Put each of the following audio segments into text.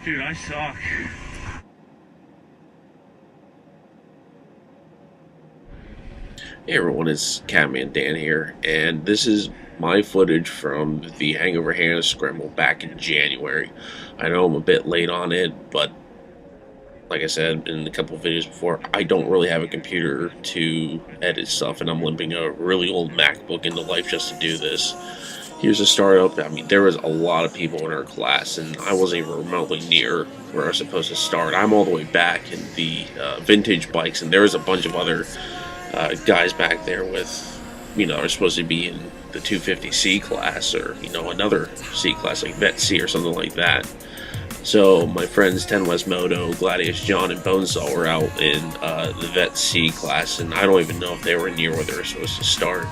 Dude, I suck. Hey everyone, it's Catman Dan here, and this is my footage from the Hangover Harescramble back in January. I know I'm a bit late on it, but like I said in a couple of videos before, I don't really have a computer to edit stuff, and I'm limping a really old MacBook into life just to do this. Here's a startup. I mean, there was a lot of people in our class, and I wasn't even remotely near where I was supposed to start. I'm all the way back in the vintage bikes, and there was a bunch of other guys back there with, are supposed to be in the 250C class or, another C class like Vet C or something like that. So my friends 10 West Moto, Gladius John, and Bonesaw were out in the Vet C class, and I don't even know if they were near where they were supposed to start.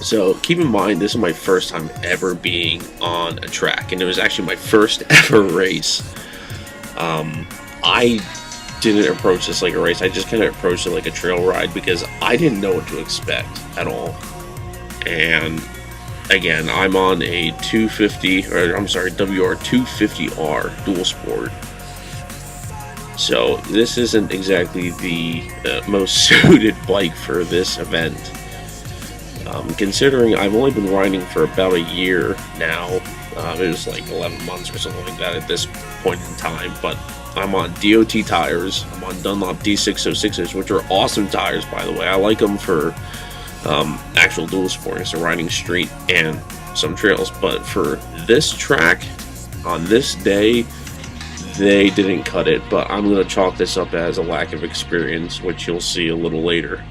So keep in mind, this is my first time ever being on a track, and it was actually my first ever race. I didn't approach this like a race. I just kind of approached it like a trail ride because I didn't know what to expect at all. And again, I'm on a WR 250R dual sport. So this isn't exactly the most suited bike for this event. Considering I've only been riding for about a year now, it was like 11 months or something like that at this point in time, but I'm on DOT tires. I'm on Dunlop D606s, which are awesome tires, by the way. I like them for actual dual sporting, so riding street and some trails, but for this track, on this day, they didn't cut it, but I'm going to chalk this up as a lack of experience, which you'll see a little later.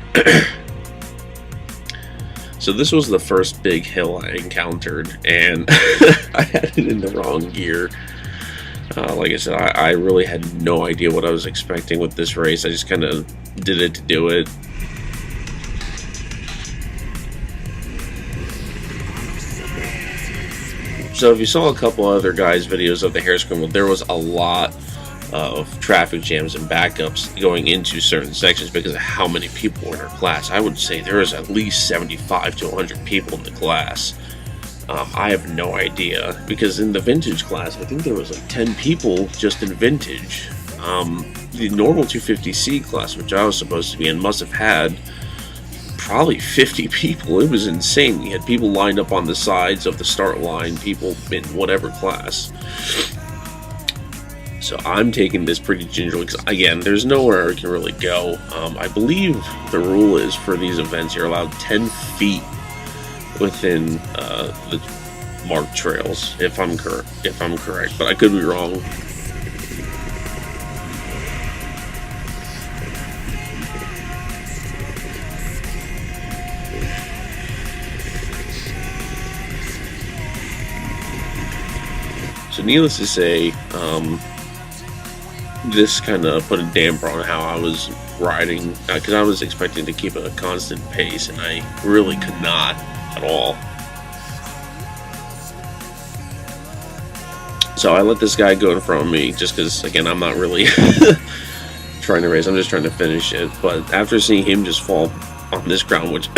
So this was the first big hill I encountered, and I had it in the wrong gear. Like I said, I really had no idea what I was expecting with this race. I just kind of did it to do it. So if you saw a couple other guys' videos of the Harescramble, there was a lot of traffic jams and backups going into certain sections because of how many people were in our class. I would say there was at least 75 to 100 people in the class. I have no idea, because in the vintage class, I think there was like 10 people just in vintage. The normal 250C class, which I was supposed to be in, must have had probably 50 people. It was insane. You had people lined up on the sides of the start line, people in whatever class. So I'm taking this pretty gingerly because, again, there's nowhere I can really go. I believe the rule is for these events you're allowed 10 feet within the marked trails, if I'm correct, but I could be wrong. So needless to say, this kind of put a damper on how I was riding, because I was expecting to keep a constant pace, and I really could not at all. So I let this guy go in front of me just because, again, I'm not really trying to race. I'm just trying to finish it. But after seeing him just fall on this ground, which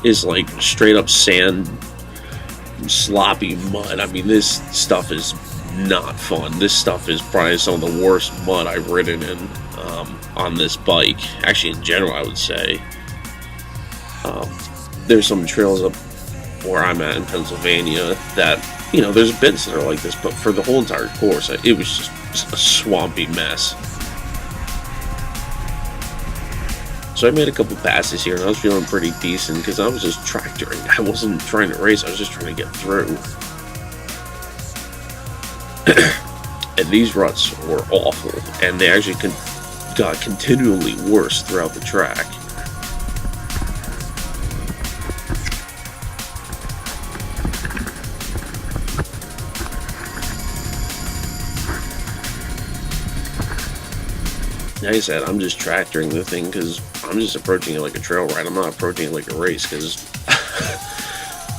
is like straight up sand, sloppy mud, I mean, this stuff is not fun. This stuff is probably some of the worst mud I've ridden in on this bike. Actually, in general, I would say. There's some trails up where I'm at in Pennsylvania that, there's bits that are like this, but for the whole entire course, it was just a swampy mess. So I made a couple passes here, and I was feeling pretty decent because I was just tractoring. I wasn't trying to race, I was just trying to get through. And these ruts were awful, and they actually got continually worse throughout the track. Like I said, I'm just tractoring the thing because I'm just approaching it like a trail ride. I'm not approaching it like a race because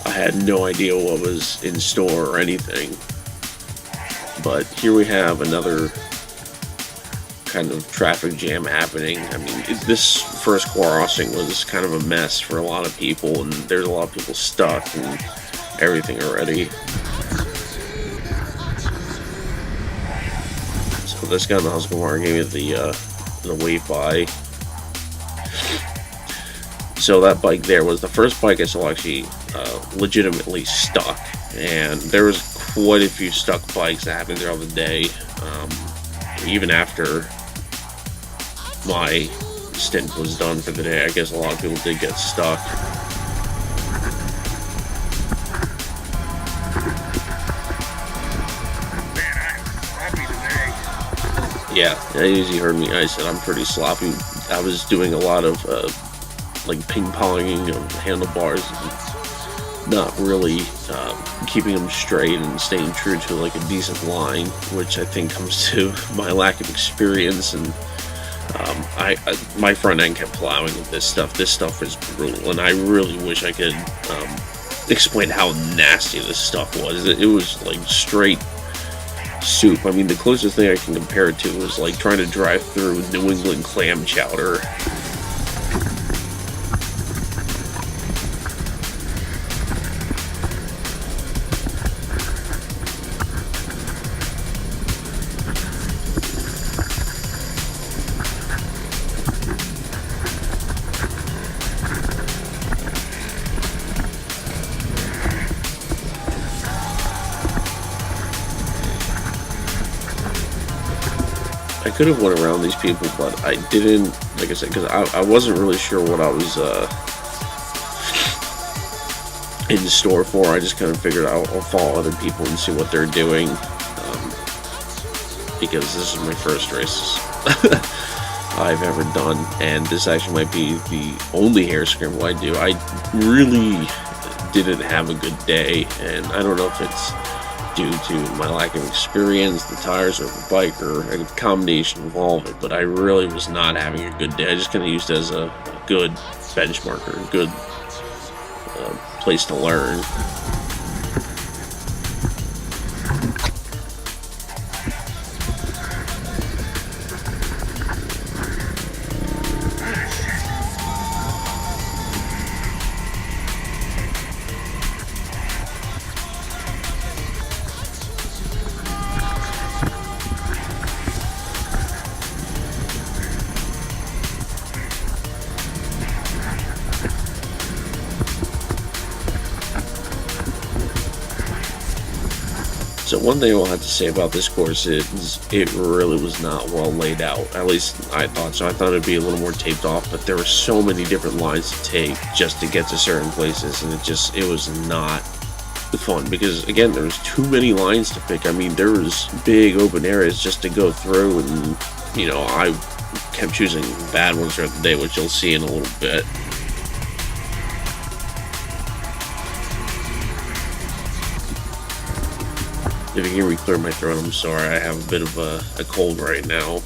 I had no idea what was in store or anything. But here we have another kind of traffic jam happening. I mean, this first crossing was kind of a mess for a lot of people, and there's a lot of people stuck and everything already. But this guy in the Husqvarna gave me the wave by. So that bike there was the first bike I saw actually legitimately stuck, and there was quite a few stuck bikes that happened throughout the day. Even after my stint was done for the day, I guess a lot of people did get stuck. Yeah, as you heard me, I said I'm pretty sloppy. I was doing a lot of like ping-ponging of handlebars and not really keeping them straight and staying true to like a decent line, which I think comes to my lack of experience. And my front end kept plowing with this stuff. This stuff is brutal, and I really wish I could explain how nasty this stuff was. It was like straight soup. I mean, the closest thing I can compare it to was like trying to drive through New England clam chowder. I could have went around these people, but I didn't, like I said, because I wasn't really sure what I was in store for. I just kind of figured I'll follow other people and see what they're doing, because this is my first race I've ever done, and this actually might be the only hare scramble I do. I really didn't have a good day, and I don't know if it's due to my lack of experience, the tires, or the bike, or a combination of all of it, but I really was not having a good day. I just kind of used it as a good benchmark, or a good place to learn. So one thing I'll have to say about this course is it really was not well laid out. At least I thought so. I thought it'd be a little more taped off, but there were so many different lines to take just to get to certain places, and it was not fun because, again, there was too many lines to pick. I mean, there was big open areas just to go through, and I kept choosing bad ones throughout the day, which you'll see in a little bit. If you hear me clear my throat, I'm sorry. I have a bit of a cold right now,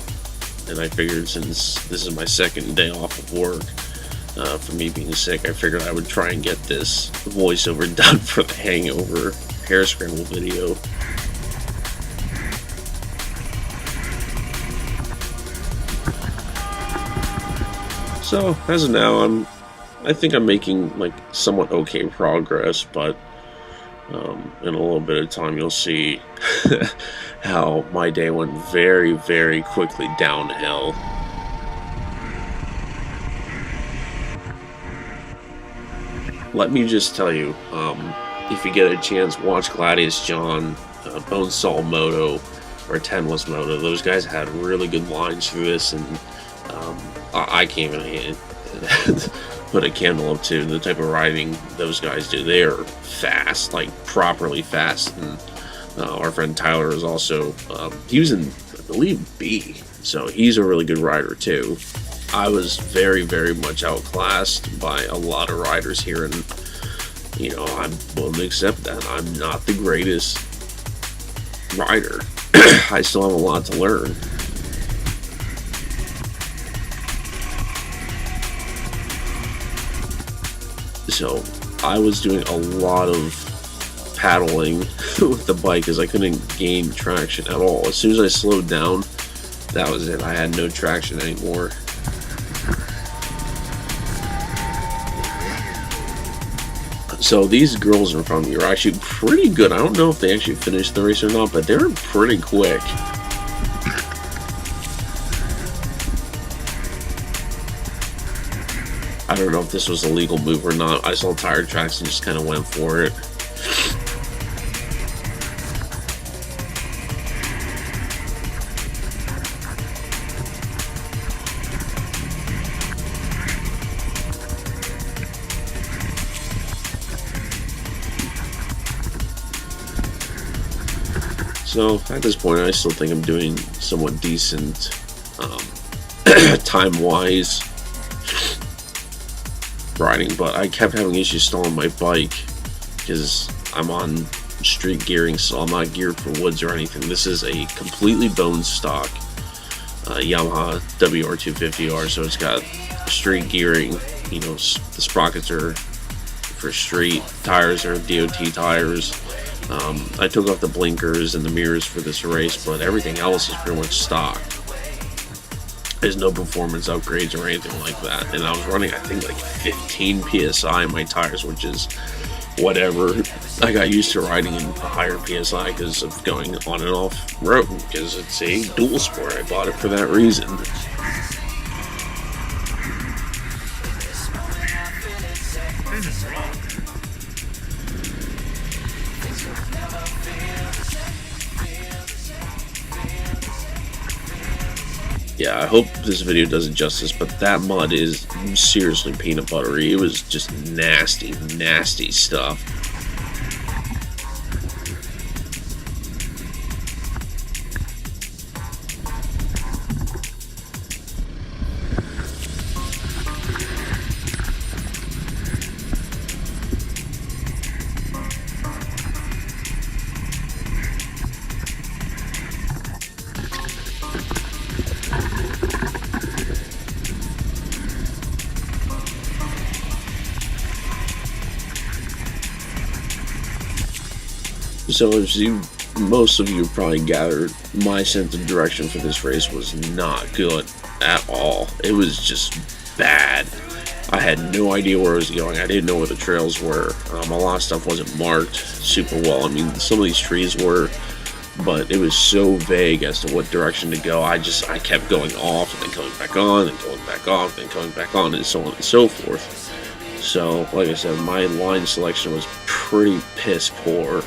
and I figured since this is my second day off of work, for me being sick, I figured I would try and get this voiceover done for the Hangover Harescramble video. So, as of now, I think I'm making like somewhat okay progress, but in a little bit of time you'll see how my day went very, very quickly downhill. Let me just tell you, if you get a chance, watch Gladius John, Bonesaw Moto, or Tenless Moto. Those guys had really good lines through this, and I can't even put a candle up to the type of riding those guys do. They are fast, like properly fast. And our friend Tyler is also, he was in, I believe, B, so he's a really good rider too. I was very, very much outclassed by a lot of riders here, and I'm willing to accept that. I'm not the greatest rider. I still have a lot to learn. So I was doing a lot of paddling with the bike as I couldn't gain traction at all. As soon as I slowed down, that was it. I had no traction anymore. So these girls in front of me are actually pretty good. I don't know if they actually finished the race or not, but they were pretty quick. I don't know if this was a legal move or not. I saw tire tracks and just kind of went for it. So at this point, I still think I'm doing somewhat decent time-wise riding, but I kept having issues stalling my bike because I'm on street gearing, so I'm not geared for woods or anything. This is a completely bone stock Yamaha WR250R, so it's got street gearing. You know, the sprockets are for street, tires are DOT tires. I took off the blinkers and the mirrors for this race, but everything else is pretty much stock. There's no performance upgrades or anything like that. And I was running, I think, like 15 PSI in my tires, which is whatever. I got used to riding in a higher PSI because of going on and off road, because it's a dual sport. I bought it for that reason. Yeah, I hope this video does it justice, but that mud is seriously peanut buttery. It was just nasty, nasty stuff. So as most of you probably gathered, my sense of direction for this race was not good at all. It was just bad. I had no idea where I was going. I didn't know where the trails were. A lot of stuff wasn't marked super well. I mean, some of these trees were, but it was so vague as to what direction to go. I kept going off and then coming back on and going back off and coming back on and so on and so forth. So, like I said, my line selection was pretty piss poor.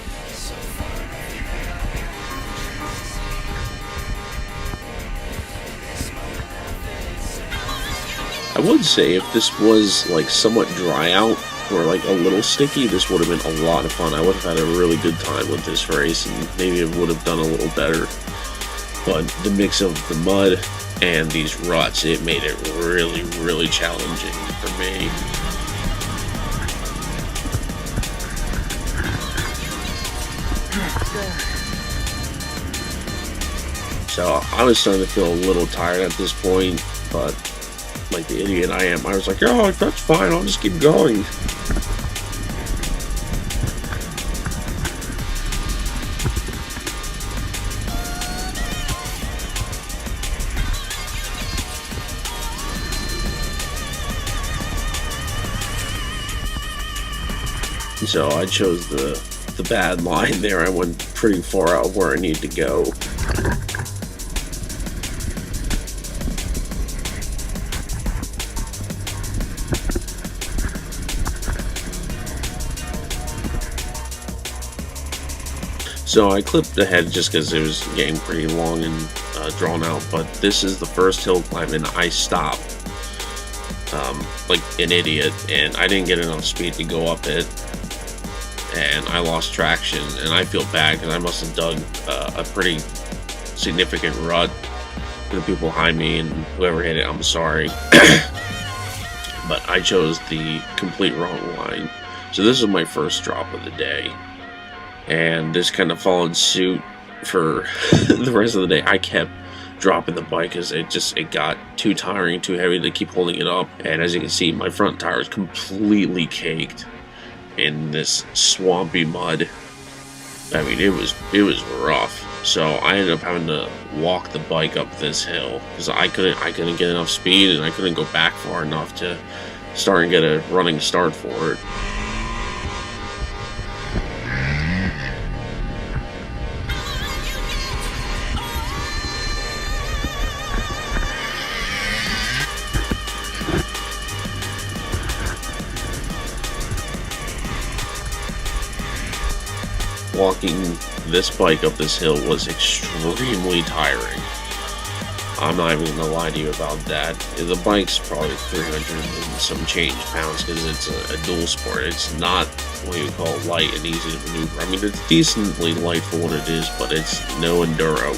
I would say if this was like somewhat dry out or like a little sticky, this would have been a lot of fun. I would have had a really good time with this race and maybe it would have done a little better. But the mix of the mud and these ruts, it made it really, really challenging for me. So I was starting to feel a little tired at this point, but like the idiot I am, I was like, oh, that's fine, I'll just keep going. So I chose the bad line there. I went pretty far out where I need to go. So I clipped ahead just because it was getting pretty long and drawn out, but this is the first hill climb and I stopped like an idiot and I didn't get enough speed to go up it and I lost traction and I feel bad because I must have dug a pretty significant rut for the people behind me, and whoever hit it, I'm sorry. But I chose the complete wrong line. So this is my first drop of the day. And this kind of followed suit for the rest of the day. I kept dropping the bike because it got too tiring, too heavy to keep holding it up. And as you can see, my front tire is completely caked in this swampy mud. I mean, it was rough. So I ended up having to walk the bike up this hill because I couldn't get enough speed and I couldn't go back far enough to start and get a running start for it. walking this bike up this hill was extremely tiring. I'm not even gonna lie to you about that. The bike's probably 300 and some change pounds because it's a dual sport. It's not what you call light and easy to maneuver. I mean, it's decently light for what it is, but it's no enduro.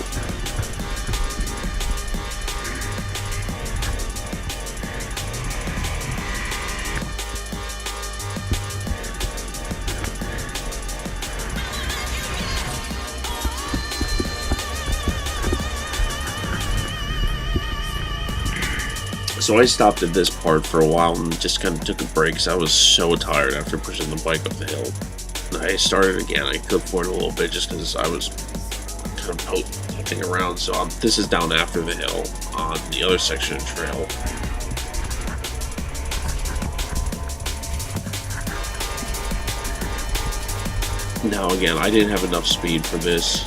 So I stopped at this part for a while and just kind of took a break because I was so tired after pushing the bike up the hill. And I started again. I clipped forward a little bit just because I was kind of poking around. So this is down after the hill on the other section of trail. Now again, I didn't have enough speed for this.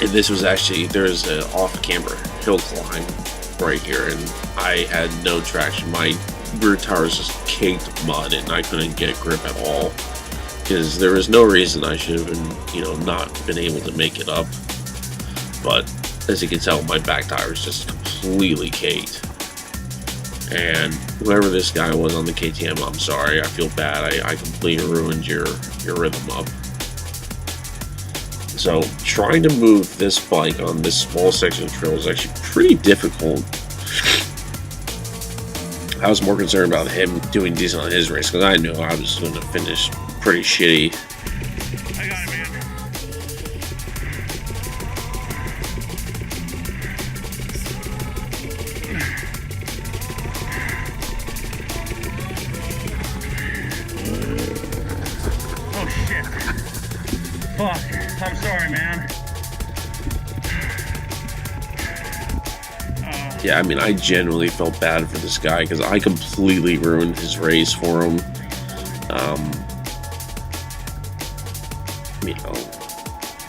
And this was actually, there's an off-camber hill climb right here, and I had no traction. My rear tire was just caked with mud, and I couldn't get grip at all because there was no reason I should have been, not been able to make it up. But as you can tell, my back tire was just completely caked. And whoever this guy was on the KTM, I'm sorry. I feel bad. I completely ruined your rhythm up. So trying to move this bike on this small section of trail is actually pretty difficult. I was more concerned about him doing decent on his race because I knew I was going to finish pretty shitty. I got it, man. Oh shit. Fuck. I'm sorry, man. Yeah, I mean, I genuinely felt bad for this guy because I completely ruined his race for him.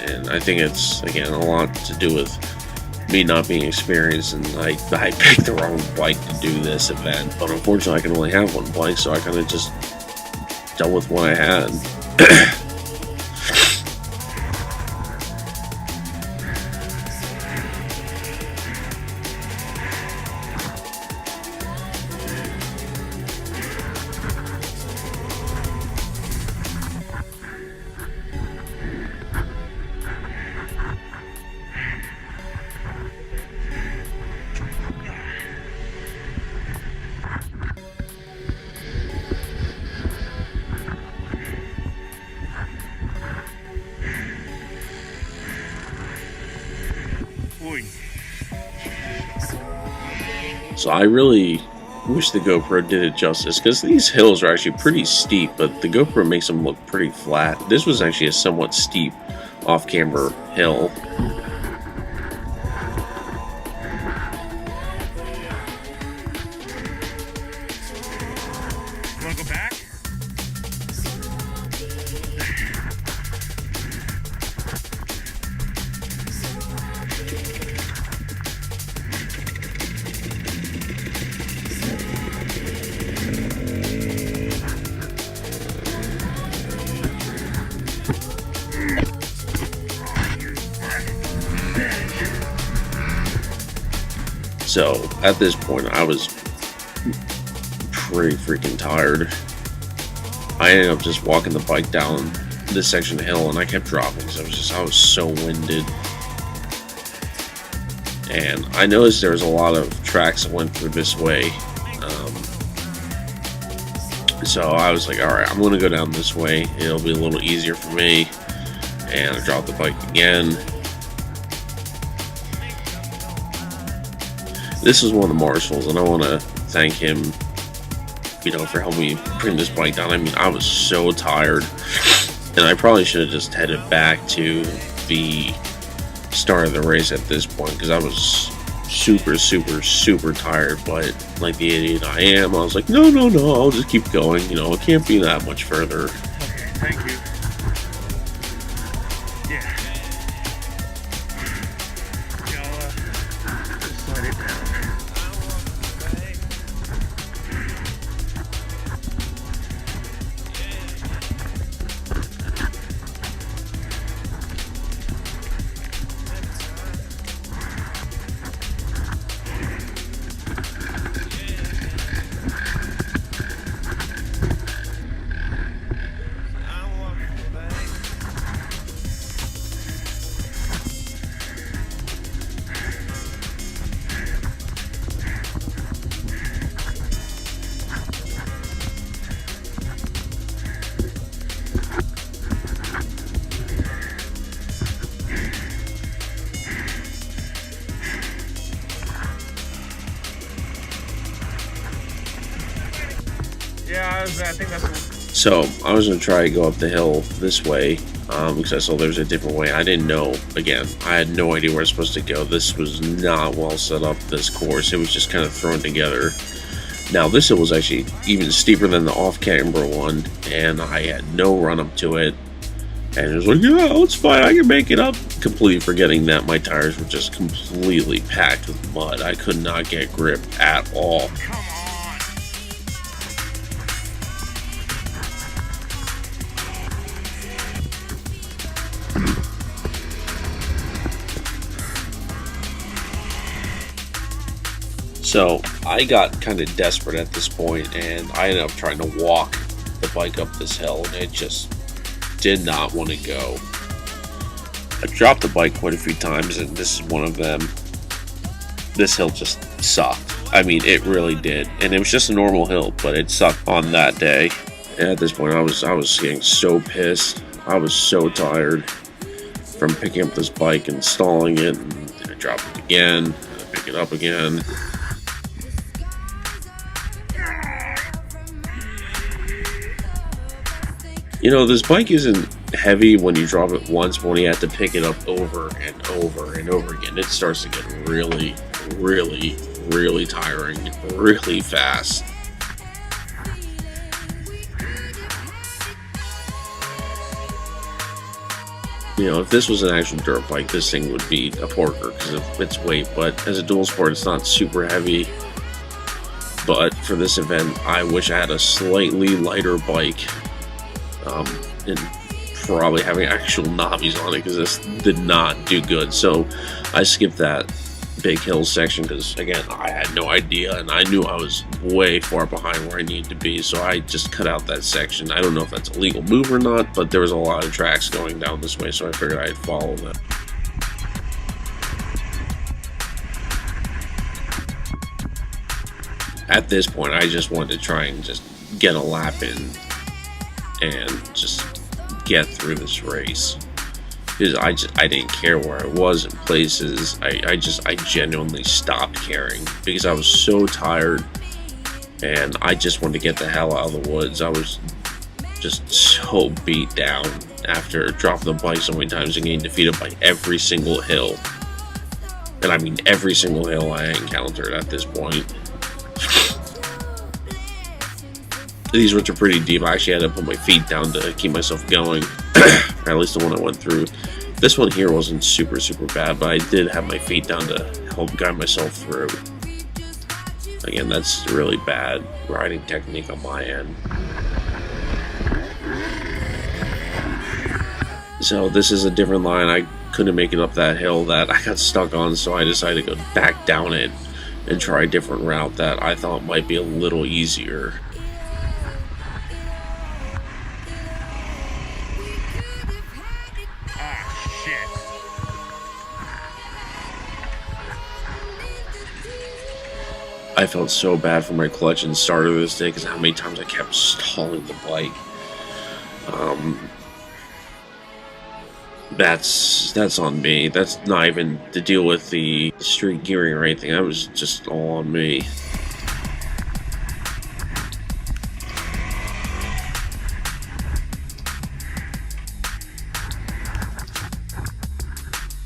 And I think it's, again, a lot to do with me not being experienced, and I picked the wrong bike to do this event. But unfortunately, I can only have one bike, so I kind of just dealt with what I had. So I really wish the GoPro did it justice because these hills are actually pretty steep, but the GoPro makes them look pretty flat. This was actually a somewhat steep off-camber hill. You wanna go back? So at this point, I was pretty freaking tired. I ended up just walking the bike down this section of the hill, and I kept dropping because I was so winded. And I noticed there was a lot of tracks that went through this way. So I was like, all right, I'm going to go down this way. It'll be a little easier for me. And I dropped the bike again. This is one of the marshals, and I want to thank him, for helping me bring this bike down. I mean, I was so tired, and I probably should have just headed back to the start of the race at this point, because I was super, super, super tired, but like the idiot I am, I was like, no, I'll just keep going, it can't be that much further. Okay, thank you. Yeah. Just slide it down. I think that's. So I was gonna try to go up the hill this way because I saw there's a different way. I didn't know. Again, I had no idea where I was supposed to go. This was not well set up. This course, it was just kind of thrown together. Now this hill was actually even steeper than the off-camber one, and I had no run up to it. And it was like, yeah, it's fine, I can make it up. Completely forgetting that my tires were just completely packed with mud. I could not get grip at all. Come on. So I got kind of desperate at this point, and I ended up trying to walk the bike up this hill, and it just did not want to go. I dropped the bike quite a few times, and this is one of them. This hill just sucked. I mean, it really did, and it was just a normal hill, but it sucked on that day. And at this point, I was getting so pissed. I was so tired from picking up this bike and installing it, and I drop it again, and I pick it up again. You know, this bike isn't heavy when you drop it once, but when you have to pick it up over and over and over again, it starts to get really, really, really tiring really fast. You know, if this was an actual dirt bike, this thing would be a porker because of its weight, but as a dual sport, it's not super heavy. But for this event, I wish I had a slightly lighter bike. And probably having actual knobbies on it because this did not do good. So I skipped that big hill section because, again, I had no idea, and I knew I was way far behind where I needed to be, so I just cut out that section. I don't know if that's a legal move or not, but there was a lot of tracks going down this way, so I figured I'd follow them. At this point, I just wanted to try and just get a lap in and just get through this race. Because I didn't care where I was in places. I genuinely stopped caring because I was so tired, and I just wanted to get the hell out of the woods. I was just so beat down after dropping the bike so many times and getting defeated by every single hill. And I mean every single hill I encountered at this point. These routes are pretty deep. I actually had to put my feet down to keep myself going. Or at least the one I went through. This one here wasn't super bad, but I did have my feet down to help guide myself through. Again, that's really bad riding technique on my end. So this is a different line. I couldn't make it up that hill that I got stuck on, so I decided to go back down it and try a different route that I thought might be a little easier. I felt so bad for my clutch and starter this day because how many times I kept stalling the bike. That's on me. That's not even to deal with the street gearing or anything. That was just all on me.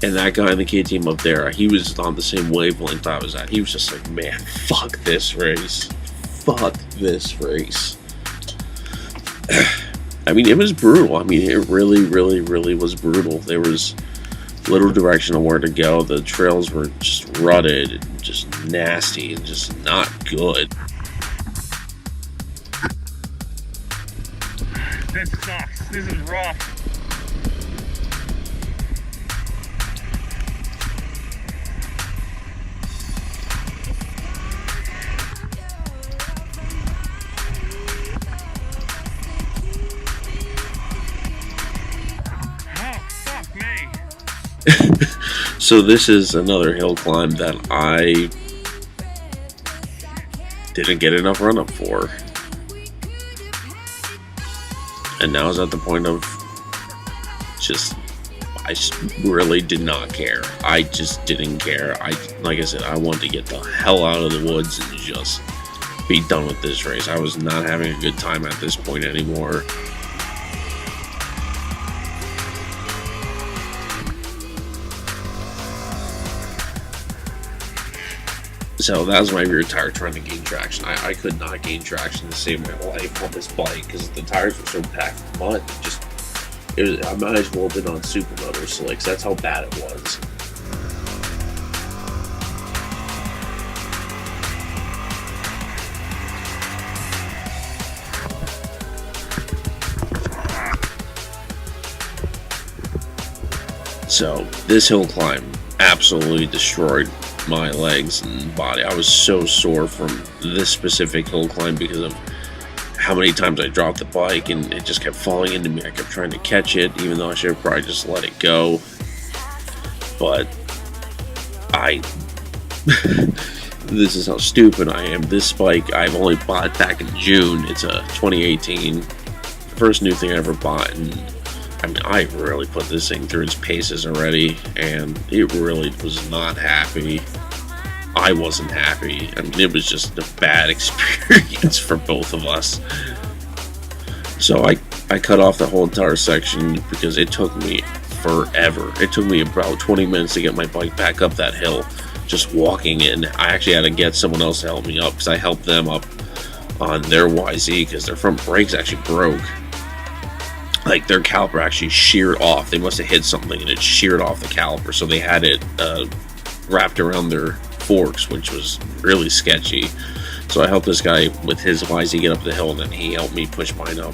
And that guy in the K team up there, he was on the same wavelength I was at. He was just like, man, fuck this race. Fuck this race. I mean, it was brutal. I mean, it really was brutal. There was little direction on where to go. The trails were just rutted and just nasty and just not good. This sucks. This is rough. So this is another hill climb that I didn't get enough run up for. And now is at the point of I really did not care. I just didn't care. Like I said, I wanted to get the hell out of the woods and just be done with this race. I was not having a good time at this point anymore. So that was my rear tire trying to gain traction. I could not gain traction to save my life on this bike because the tires were so packed with mud. I might as well have been on supermoto slicks. That's how bad it was. So this hill climb absolutely destroyed my legs and body. I was so sore from this specific hill climb because of how many times I dropped the bike and it just kept falling into me. I kept trying to catch it, even though I should have probably just let it go. But this is how stupid I am. This bike I've only bought back in June. It's a 2018, first new thing I ever bought, and I mean, I really put this thing through its paces already, and it really was not happy. I wasn't happy. I mean, it was just a bad experience for both of us. So I cut off the whole entire section because it took me forever. It took me about 20 minutes to get my bike back up that hill, just walking in. I actually had to get someone else to help me up because I helped them up on their YZ because their front brakes actually broke. Like, their caliper actually sheared off. They must have hit something and it sheared off the caliper, so they had it wrapped around their forks, which was really sketchy. So I helped this guy with his YZ get up the hill, and then he helped me push mine up.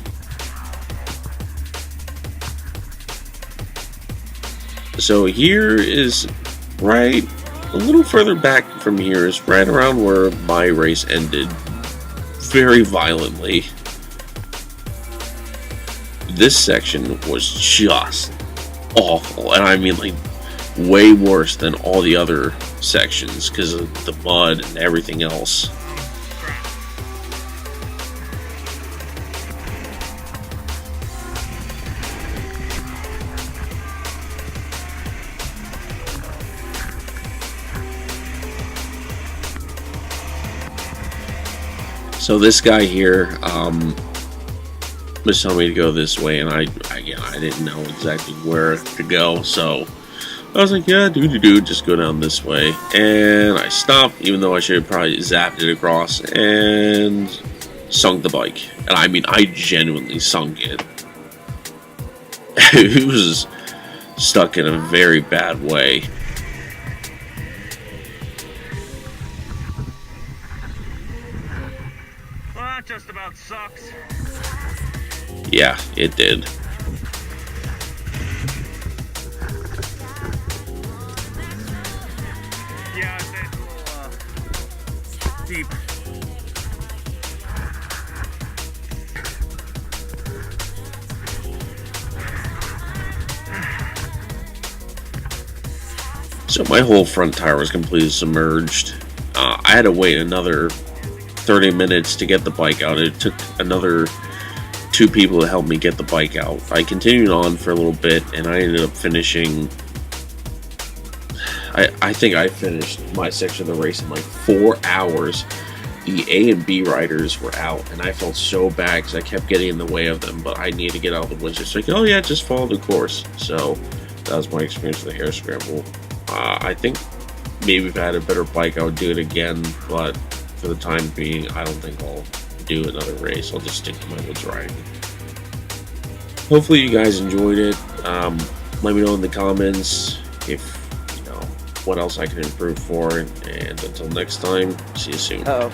So here is right a little further back from here is right around where my race ended very violently. This section was just awful, and I mean, like, way worse than all the other sections because of the mud and everything else. So this guy here was telling me to go this way, and I didn't know exactly where to go, so I was like, yeah, just go down this way. And I stopped, even though I should have probably zapped it across, and sunk the bike. And I mean, I genuinely sunk it. It was stuck in a very bad way. Well, that just about sucks. Yeah, it did. Yeah, it's a little deep. So my whole front tire was completely submerged. I had to wait another 30 minutes to get the bike out. It took another 2 people to help me get the bike out. I continued on for a little bit, and I ended up finishing. I think I finished my section of the race in like 4 hours. The A and B riders were out, and I felt so bad because I kept getting in the way of them, but I needed to get out of the woods. It's like, oh yeah, just follow the course. So that was my experience with the Harescramble. I think maybe if I had a better bike, I would do it again, but for the time being, I don't think I'll do another race. I'll just stick to my woods riding. Hopefully you guys enjoyed it. Let me know in the comments if what else I can improve for, and until next time, see you soon. Uh-oh.